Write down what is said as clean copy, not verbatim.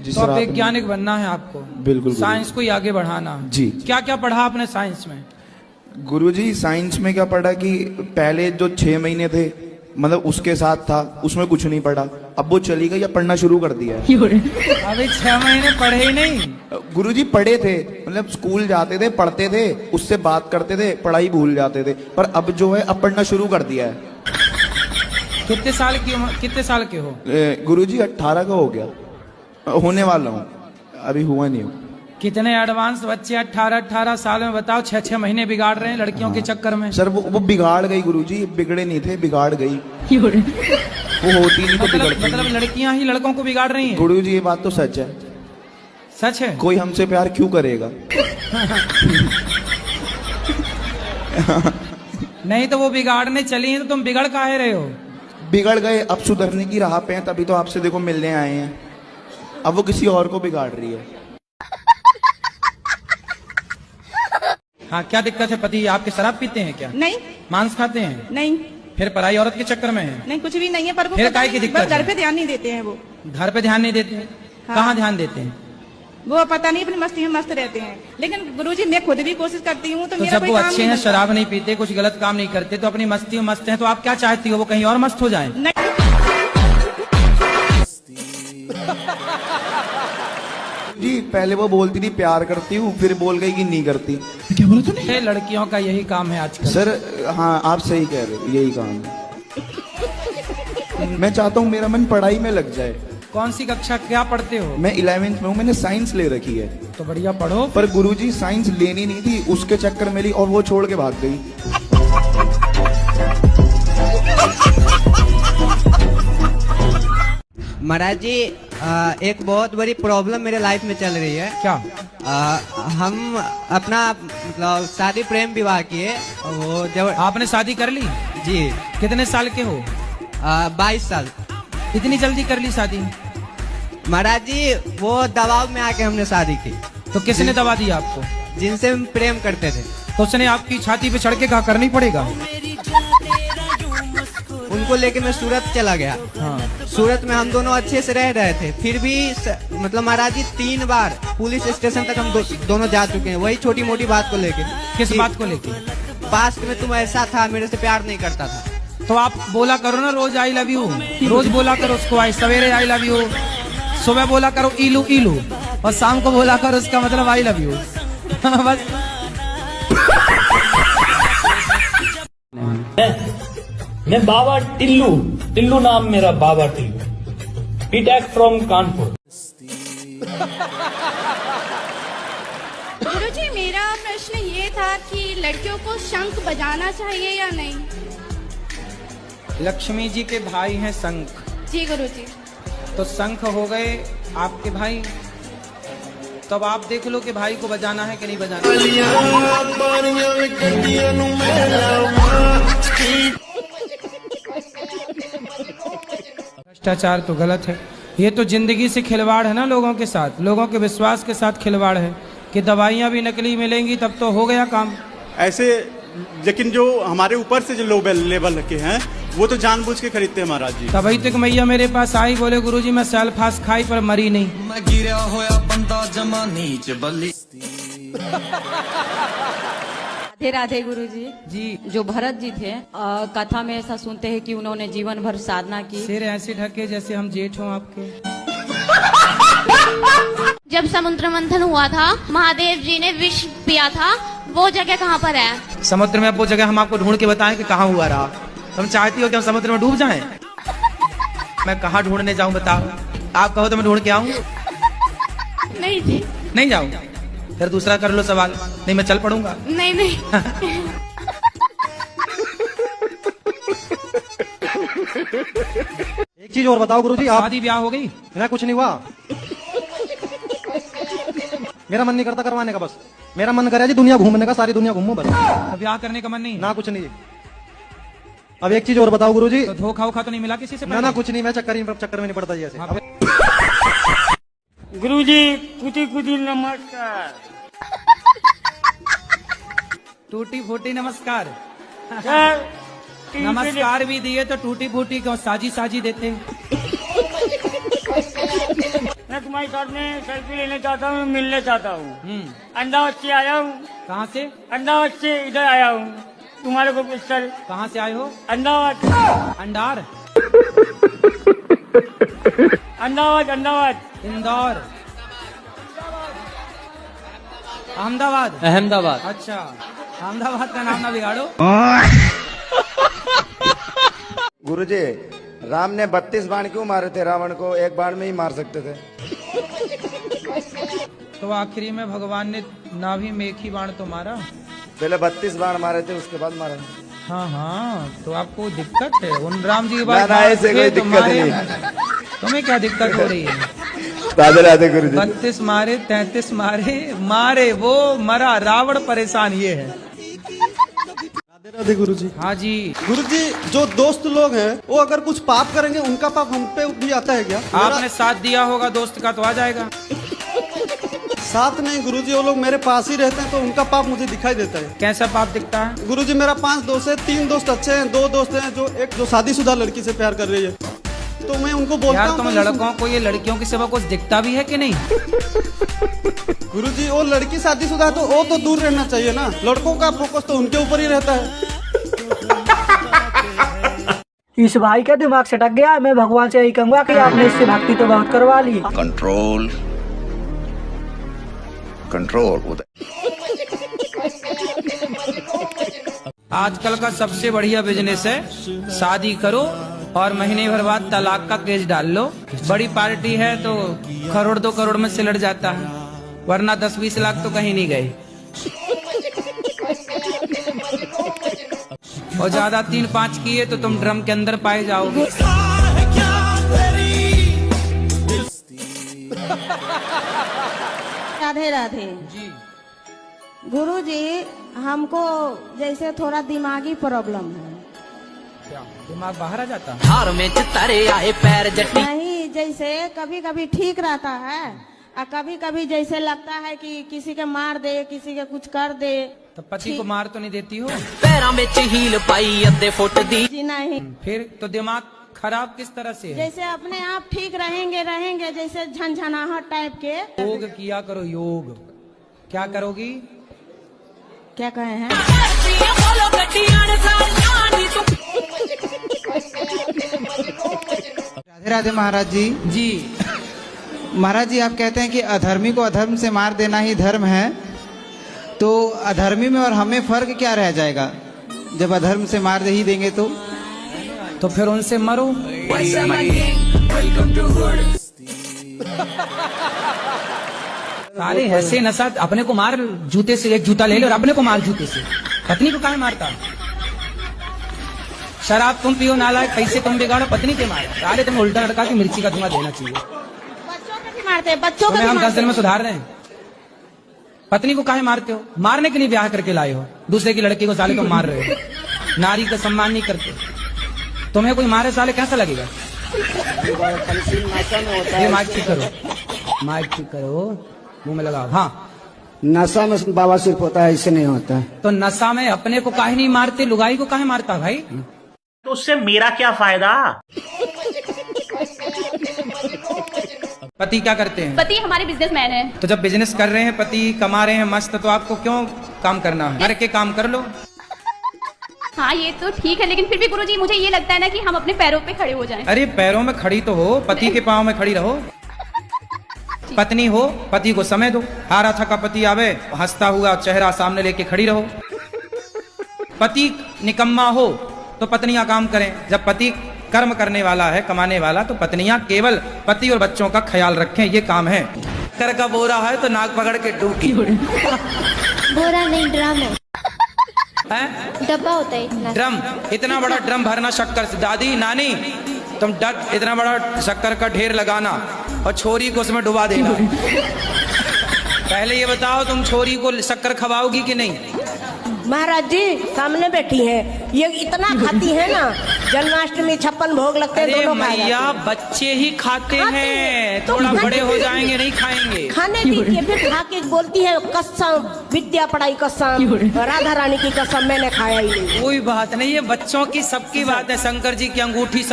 जी तो सर, अब आपने- वैज्ञानिक बनना है आपको। बिल्कुल साइंस को ही आगे बढ़ाना है। जी। क्या क्या पढ़ा आपने साइंस में? गुरुजी साइंस में क्या पढ़ा कि पहले जो 6 महीने थे, मतलब उसके साथ था, उसमें कुछ नहीं पढ़ा। अब वो चली गई, अब पढ़ना शुरू कर दिया है। अभी 6 महीने पढ़े ही नहीं। गुरुजी पढ़े थे, मतलब स्कूल जाते थे, पढ़ते थे, उससे बात करते थे, पढ़ाई भूल जाते थे, पर अब जो है अब पढ़ना शुरू कर दिया है। कितने साल की उम्र, कितने साल के हो? गुरुजी 18 का हो गया, होने वाला हूँ, अभी हुआ नहीं हूँ। कितने एडवांस बच्चे 18 साल में, बताओ 6 महीने बिगाड़ रहे हैं लड़कियों के चक्कर में। सर वो बिगाड़ गई गुरुजी, बिगड़े नहीं थे, बिगाड़ गई। वो होती नहीं तो बिगड़ती। मतलब लड़कियां ही लड़कों को बिगाड़ रही हैं? गुरुजी ये बात तो सच है। सच है? कोई हमसे प्यार क्यों करेगा? नहीं तो वो बिगाड़ने चली हैं तो तुम बिगड़ काहे रहे हो? बिगड़ गए, अब सुधरने की राह पे हैं, तभी तो आपसे देखो मिलने आए हैं। अब वो किसी और को बिगाड़ रही है। हाँ, क्या दिक्कत है? पति आपके शराब पीते हैं क्या? नहीं। मांस खाते हैं? नहीं। फिर पराई औरत के चक्कर में है? नहीं, कुछ भी नहीं है, पर वो फिर पता काहे की नहीं, दिक्कत बस घर है? पे ध्यान नहीं देते हैं वो। घर पे ध्यान नहीं देते हैं? हाँ। कहाँ ध्यान देते हैं? वो पता नहीं, अपनी मस्ती में मस्त रहते हैं। लेकिन गुरुजी मैं खुद भी कोशिश करती हूँ, तो तो मेरा जब कोई वो काम अच्छे नहीं हैं, बनता। शराब नहीं पीते, कुछ गलत काम नहीं करते, तो अपनी मस्ती में मस्त हैं, तो आप क्या चाहती हो वो कहीं और मस्त हो जाए? नहीं। जी पहले वो बोलती थी प्यार करती हूँ, फिर बोल गई कि नहीं करती। क्या बोला तूने? ये लड़कियों का यही काम है आजकल। सर हाँ, आप सही कह रहे हो, यही काम है। मैं चाहता हूँ मेरा मन पढ़ाई में लग जाए। कौन सी कक्षा, क्या पढ़ते हो? मैं 11वीं में हूँ, मैंने साइंस ले रखी है। तो बढ़िया पढ़ो। पर गुरुजी साइंस लेनी नहीं थी, उसके चक्कर में ली और वो छोड़ के भाग गई। महाराज जी, एक बहुत बड़ी प्रॉब्लम मेरे लाइफ में चल रही है। क्या? हम अपना मतलब शादी प्रेम विवाह किए, वो जब आपने शादी कर ली? जी कितने साल के हो? 22 साल। इतनी जल्दी कर ली शादी? महाराज जी वो दबाव में आके हमने शादी की। तो किसने दबा दिया आपको? जिनसे हम प्रेम करते थे तो उसने आपकी छाती पे चढ़ के कहा करनी पड़ेगा? उनको लेके मैं सूरत चला गया। हाँ। सूरत में हम दोनों अच्छे से रह रहे थे, फिर भी मतलब महाराज जी 3 बार पुलिस स्टेशन तक हम दोनों जा चुके हैं, वही छोटी मोटी बात को लेके। किस बात को लेके? पास्ट में तुम ऐसा था, मेरे से प्यार नहीं करता था। तो आप बोला करो ना रोज आई लव यू, रोज बोला करो उसको, आई सवेरे आई लव यू, सुबह बोला करो इलू इलू, और शाम को बोला करो उसका मतलब आई लव यू। बस। मैं बाबा टिल्लू, टिल्लू नाम मेरा, बाबा टिल्लू, बीटेक फ्रॉम कानपुर। गुरुजी मेरा प्रश्न ये था कि लड़कियों को शंख बजाना चाहिए या नहीं? लक्ष्मी जी के भाई हैं शंख। जी गुरुजी। तो शंख हो गए आपके भाई, तब आप देख लो कि भाई को बजाना है कि नहीं बजाना। भ्रष्टाचार तो गलत है, ये तो जिंदगी से खिलवाड़ है ना, लोगों के साथ, लोगों के विश्वास के साथ खिलवाड़ है कि दवाइयाँ भी नकली मिलेंगी तब तो हो गया काम। ऐसे लेकिन जो हमारे ऊपर से जो लो लेवल के हैं वो तो जानबूझ के खरीदते हैं महाराज जी। तभी तक मैया मेरे पास आई, बोले गुरुजी मैं सल्फास खाई पर मरी नहीं। मैं गिरा होया बंदा जमा नीच बल्ली। राधे राधे गुरुजी। जी। जो भरत जी थे, कथा में ऐसा सुनते हैं कि उन्होंने जीवन भर साधना की। सिर ऐसे ढके जैसे हम जेठ हों आपके। जब समुद्र मंथन हुआ था, महादेव जी ने विष पिया था, वो जगह कहाँ पर है? समुद्र में। अब वो जगह हम आपको ढूंढ के बताएं कि कहाँ हुआ रहा? तुम चाहती हो कि हम समुद्र में डूब जाएं? मैं कहाँ ढूंढने जाऊं बताओ? आप कहो तो मैं ढूंढ के आऊं? नहीं जी। नहीं जाऊं? फिर दूसरा कर लो सवाल, नहीं मैं चल पड़ूंगा। नहीं नहीं। एक चीज और बताओ गुरुजी, आप शादी ब्याह हो गई? मेरा कुछ नहीं हुआ। मेरा मन नहीं करता करवाने का, बस मेरा मन करे जी दुनिया घूमने का, सारी दुनिया घूमूं बस। ब्याह करने का मन नहीं ना? कुछ नहीं। अब एक चीज और बताओ गुरुजी। तो धोखा वोखा तो नहीं मिला किसी से? ना कुछ नहीं, मैं चक्कर में नहीं पड़ता जी ऐसे। गुरुजी कुटी कुटी नमस्कार। टूटी फूटी नमस्कार। नमस्कार भी दिए तो टूटी फूटी क्यों साजी साजी देते? मैं तुम्हारी तुम्हारे साथ में सेल्फी लेना चाहता हूँ, मिलना चाहता हूँ। अहमदाबाद से आया हूँ। कहाँ से? अहमदाबाद से इधर आया हूँ तुम्हारे को पिस्टल। कहाँ से आए हो? अहमदाबाद। अंडार, अहमदाबाद, अहमदाबाद, इंदौर, अहमदाबाद। अहमदाबाद। अच्छा, अहमदाबाद का नाम ना बिगाड़ो। गुरुजी, राम ने 32 बाण क्यों मारे थे? रावण को एक बाण में ही मार सकते थे। तो आखिरी में भगवान ने नाभि में एक ही बाण तो मारा। पहले 32 बाण मारे थे, उसके बाद मारा। हाँ हाँ, तो आपको दिक्कत है उन राम जी की ना, बात? ना, ऐसे कोई तो दिक्कत मारे। नहीं। तुम्हें क्या दिक्कत हो रही है? राधे राधे गुरुजी। 32 मारे, 33 मारे वो मरा, रावण परेशान ये है। राधे राधे गुरुजी। हाँ जी। गुरुजी, जो दोस्त लोग हैं वो अगर कुछ पाप करेंगे उनका पाप हम पे भी आता है क्या? आपने साथ दिया होगा दोस्त का तो आ जाएगा। साथ नहीं गुरुजी, वो लोग मेरे पास ही रहते हैं तो उनका पाप मुझे दिखाई देता है। कैसा पाप दिखता है? गुरुजी, मेरा 5 दोस्त है, 3 दोस्त अच्छे हैं, 2 दोस्त हैं जो शादीशुदा लड़की से प्यार कर रही है। तो मैं उनको बोलता यार हूँ तुम लड़कों को ये लड़कियों की सिवा कुछ दिखता भी है कि नहीं? गुरुजी, वो लड़की शादीशुदा है तो वो तो दूर रहना चाहिए ना। लड़कों का फोकस तो उनके ऊपर ही रहता है। इस भाई का दिमाग सटक गया। मैं भगवान से यही कहूंगा कि आपने इससे भक्ति तो बहुत करवा ली। कंट्रोल कंट्रोल उदय। आजकल का सबसे बढ़िया बिजनेस है शादी करो और महीने भर बाद तलाक का केस डाल लो। बड़ी पार्टी है तो करोड़ 2 करोड़ में सिलट जाता है, वरना 10-20 लाख तो कहीं नहीं गए। और ज्यादा 3-5 किए तो तुम ड्रम के अंदर पाए जाओगे। राधे राधे जी। गुरुजी, हमको जैसे थोड़ा दिमागी प्रॉब्लम है। क्या दिमाग बाहर आ जाता है? हार में चितारे आए पैर जट्टी। नहीं, जैसे कभी कभी ठीक रहता है और कभी कभी जैसे लगता है कि किसी के मार दे, किसी के कुछ कर दे। तो पति को मार तो नहीं देती हो? पैरों में हील पाई अद्धे फुट दी। जी नहीं। फिर तो दिमाग खराब किस तरह से है? जैसे अपने आप ठीक रहेंगे जैसे झनझनाहट टाइप के। योग किया करो, योग। क्या करोगी? क्या कहे हैं? राधे राधे महाराज जी। जी महाराज जी, आप कहते हैं कि अधर्मी को अधर्म से मार देना ही धर्म है, तो अधर्मी में और हमें फर्क क्या रह जाएगा जब अधर्म से मार दे ही देंगे तो फिर उनसे मरो। साले ऐसे नशा, अपने को मार जूते से, एक जूता ले लो और अपने को मार जूते से। पत्नी को काहे मारता? शराब तुम पियो नालायक, पैसे तुम बिगाड़ो, पत्नी के मारो। साले तुम उल्टा लटका के मिर्ची का धुआं देना चाहिए। बच्चों को भी मारते हैं, बच्चों को भी हम 10 दिन में मारते सुधार रहे हैं। पत्नी को काहे मारते हो? मारने के लिए ब्याह करके लाए हो, दूसरे की लड़की को साले तुम मार रहे हो। नारी का सम्मान नहीं करते। तुम्हें कोई मारे साले कैसा लगेगा? ये माइक ठीक करो, माइक ठीक करो, मुंह में लगाओ। हाँ, नशा में बाबा सिर्फ होता है, इससे नहीं होता है। तो नशा में अपने को काहे नहीं मारते, लुगाई को काहे मारता भाई? तो उससे मेरा क्या फायदा? पति क्या करते हैं? पति हमारे बिजनेसमैन है। तो जब बिजनेस कर रहे हैं, पति कमा रहे हैं मस्त, तो आपको क्यों काम करना है? घर के काम कर लो। हाँ ये तो ठीक है, लेकिन फिर भी गुरुजी मुझे ये लगता है ना कि हम अपने पैरों पे खड़े हो जाएं। अरे पैरों में खड़ी तो हो, पति के पाँव में खड़ी रहो। पत्नी हो, पति को समय दो। हारा थका पति आवे, हंसता हुआ चेहरा सामने लेके खड़ी रहो। पति निकम्मा हो तो पत्नियां काम करें। जब पति कर्म करने वाला है, कमाने वाला, तो पत्नियां केवल पति और बच्चों का ख्याल रखें, ये काम है। कर का बोरा है तो नाक पकड़ के डूबी। बोरा नहीं, ड्रम है, डब्बा होता है इतना। ड्रम, इतना बड़ा ड्रम भरना शक्कर से। दादी नानी, तुम इतना बड़ा शक्कर का ढेर लगाना और छोरी को उसमें डुबा देना। पहले ये बताओ, तुम छोरी को शक्कर खवाओगी कि नहीं? महाराज जी सामने बैठी हैं, ये इतना खाती है ना, जन्माष्टमी 56 भोग लगते हैं, दोनों खा जाते हैं। मैया, बच्चे ही खाते हैं, थोड़ा बड़े हो जाएंगे नहीं खाएंगे। खाने दीजिए, फिर खा के बोलती है कसम, विद्या पढ़ाई कसम, राधा रानी की कसम, मैंने खाया ही नहीं। कोई बात नहीं, ये बच्चों की सबकी बात है। शंकर जी की अंगूठी